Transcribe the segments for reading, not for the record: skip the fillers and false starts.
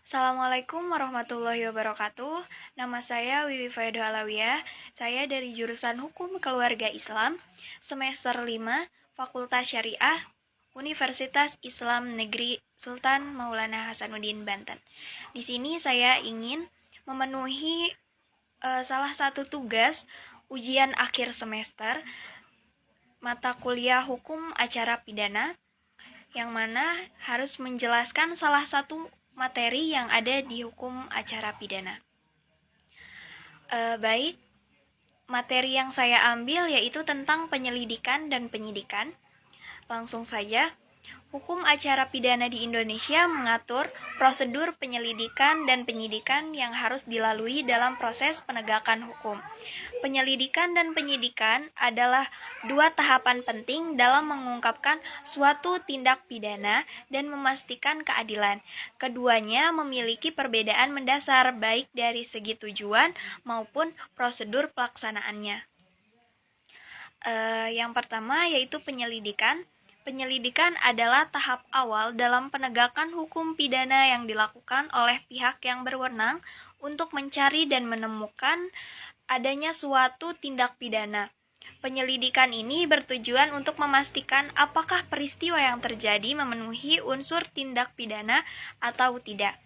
Assalamualaikum warahmatullahi wabarakatuh. Nama saya Wiwi Faido Alawiyah. Saya dari jurusan Hukum Keluarga Islam, semester 5, Fakultas Syariah, Universitas Islam Negeri Sultan Maulana Hasanuddin Banten. Di sini saya ingin memenuhi salah satu tugas ujian akhir semester mata kuliah Hukum Acara Pidana, yang mana harus menjelaskan salah satu materi yang ada di hukum acara pidana. Baik, materi yang saya ambil yaitu tentang penyelidikan dan penyidikan. Langsung saja, hukum acara pidana di Indonesia mengatur prosedur penyelidikan dan penyidikan yang harus dilalui dalam proses penegakan hukum. Penyelidikan dan penyidikan adalah dua tahapan penting dalam mengungkapkan suatu tindak pidana dan memastikan keadilan. Keduanya memiliki perbedaan mendasar baik dari segi tujuan maupun prosedur pelaksanaannya. Yang pertama yaitu penyelidikan. Penyelidikan adalah tahap awal dalam penegakan hukum pidana yang dilakukan oleh pihak yang berwenang untuk mencari dan menemukan adanya suatu tindak pidana. Penyelidikan ini bertujuan untuk memastikan apakah peristiwa yang terjadi memenuhi unsur tindak pidana atau tidak.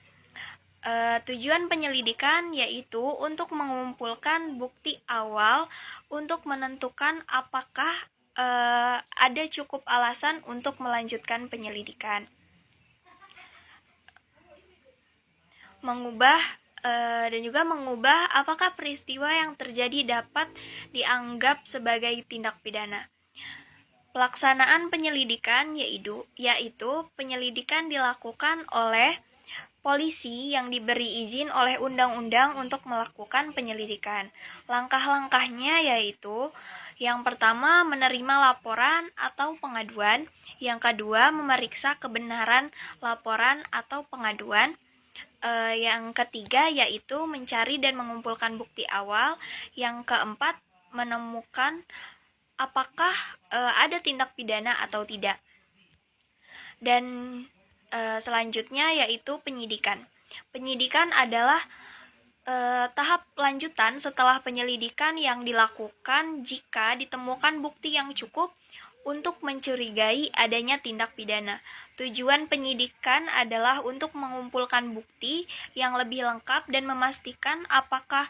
Tujuan penyelidikan yaitu untuk mengumpulkan bukti awal untuk menentukan apakah ada cukup alasan untuk melanjutkan penyelidikan. Dan juga mengubah apakah peristiwa yang terjadi dapat dianggap sebagai tindak pidana. Pelaksanaan penyelidikan yaitu penyelidikan dilakukan oleh polisi yang diberi izin oleh undang-undang untuk melakukan penyelidikan. Langkah-langkahnya yaitu yang pertama menerima laporan atau pengaduan, yang kedua memeriksa kebenaran laporan atau pengaduan, yang ketiga yaitu mencari dan mengumpulkan bukti awal, yang keempat menemukan apakah ada tindak pidana atau tidak. Dan selanjutnya yaitu penyidikan. Penyidikan adalah tahap lanjutan setelah penyelidikan yang dilakukan jika ditemukan bukti yang cukup untuk mencurigai adanya tindak pidana. Tujuan penyidikan adalah untuk mengumpulkan bukti yang lebih lengkap dan memastikan apakah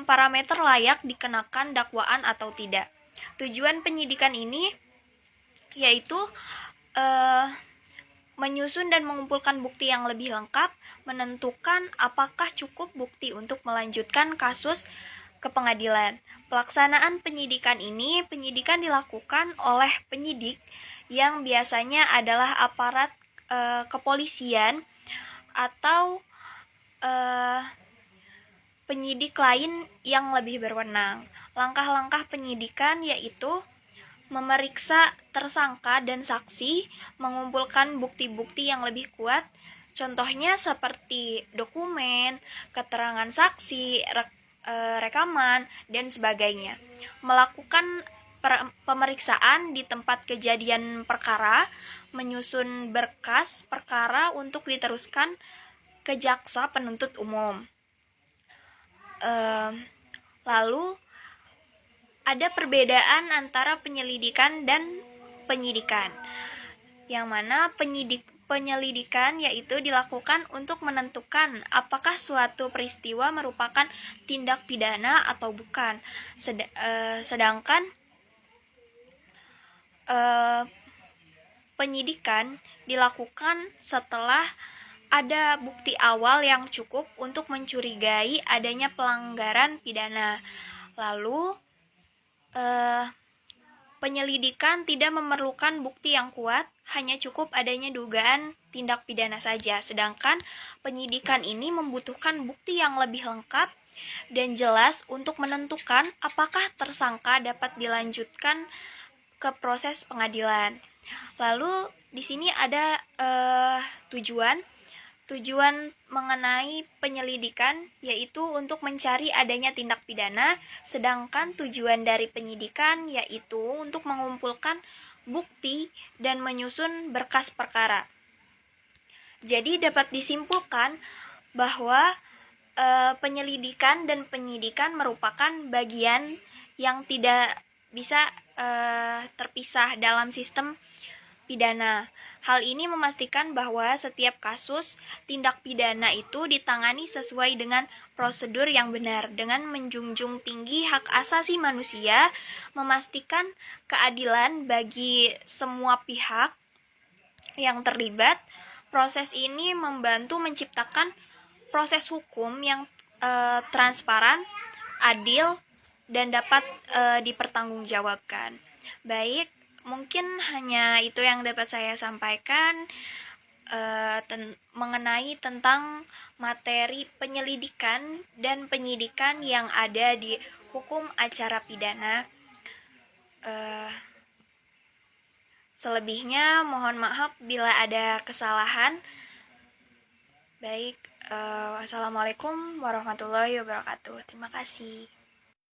parameter layak dikenakan dakwaan atau tidak. Tujuan penyidikan ini yaitu menyusun dan mengumpulkan bukti yang lebih lengkap, menentukan apakah cukup bukti untuk melanjutkan kasus ke pengadilan. Pelaksanaan penyidikan dilakukan oleh penyidik yang biasanya adalah aparat kepolisian atau penyidik lain yang lebih berwenang. Langkah-langkah penyidikan yaitu memeriksa tersangka dan saksi, mengumpulkan bukti-bukti yang lebih kuat, contohnya seperti dokumen, keterangan saksi, rekaman, dan sebagainya. Melakukan pemeriksaan di tempat kejadian perkara, menyusun berkas perkara untuk diteruskan ke jaksa penuntut umum. Lalu ada perbedaan antara penyelidikan dan penyidikan, yang mana penyelidikan yaitu dilakukan untuk menentukan apakah suatu peristiwa merupakan tindak pidana atau bukan, sedangkan penyidikan dilakukan setelah ada bukti awal yang cukup untuk mencurigai adanya pelanggaran pidana. Lalu penyelidikan tidak memerlukan bukti yang kuat, hanya cukup adanya dugaan tindak pidana saja. Sedangkan penyidikan ini membutuhkan bukti yang lebih lengkap dan jelas untuk menentukan apakah tersangka dapat dilanjutkan ke proses pengadilan. Lalu di sini ada tujuan mengenai penyelidikan yaitu untuk mencari adanya tindak pidana, sedangkan tujuan dari penyidikan yaitu untuk mengumpulkan bukti dan menyusun berkas perkara. Jadi dapat disimpulkan bahwa penyelidikan dan penyidikan merupakan bagian yang tidak bisa terpisah dalam sistem pidana. Hal ini memastikan bahwa setiap kasus tindak pidana itu ditangani sesuai dengan prosedur yang benar dengan menjunjung tinggi hak asasi manusia, memastikan keadilan bagi semua pihak yang terlibat. Proses ini membantu menciptakan proses hukum yang transparan, adil, dan dapat dipertanggungjawabkan. Baik, mungkin hanya itu yang dapat saya sampaikan mengenai tentang materi penyelidikan dan penyidikan yang ada di hukum acara pidana. Selebihnya mohon maaf bila ada kesalahan. Baik, wassalamualaikum warahmatullahi wabarakatuh. Terima kasih.